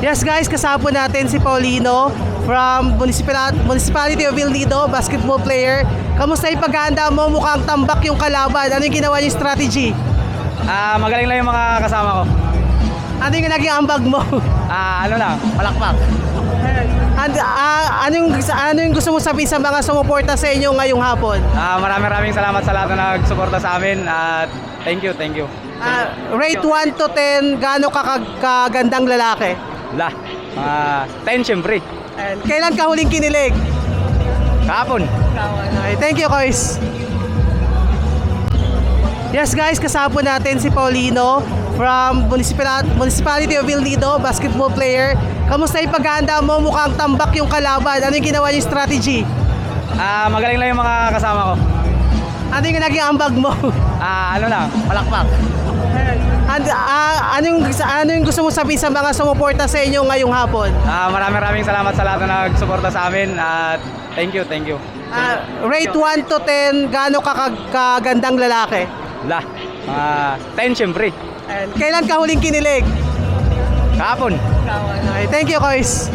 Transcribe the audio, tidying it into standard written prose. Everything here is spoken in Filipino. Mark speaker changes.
Speaker 1: Yes guys, kasama po natin si Paulino from Municipality of El Nido, basketball player. Kamusta yung paghahanda mo? Mukhang tambak yung kalaban. Ano yung ginawa niyo strategy?
Speaker 2: Magaling lang yung mga kasama ko.
Speaker 1: Ano yung naging ambag mo?
Speaker 2: Ano lang, palakpak.
Speaker 1: Ano yung gusto mo sabihin sa mga sumuporta sa inyo ngayong hapon?
Speaker 2: Maraming salamat sa lahat na nagsuporta sa amin at thank you.
Speaker 1: Rate 1 to 10, gaano kagandang lalaki?
Speaker 2: 10 syempre.
Speaker 1: And kailan ka huling kinilig?
Speaker 2: Kahapon.
Speaker 1: Okay, thank you, guys. Yes guys, kasama po natin si Paulino from Municipality of El Nido, basketball player. Kamusta yung paghahanda mo? Mukhang tambak yung kalaban. Ano yung ginawa niyo strategy?
Speaker 2: Magaling lang yung mga kasama ko.
Speaker 1: Ano yung naging ambag mo?
Speaker 2: Ano lang, palakpak.
Speaker 1: Ano yung gusto mo sabihin sa mga sumuporta sa inyo ngayong hapon?
Speaker 2: Maraming salamat sa lahat na nagsuporta sa amin at thank you.
Speaker 1: Rate 1 to 10, gaano kagandang lalaki?
Speaker 2: 10 syempre.
Speaker 1: And kailan ka huling kinilig?
Speaker 2: Kahapon.
Speaker 1: Okay, thank you, guys.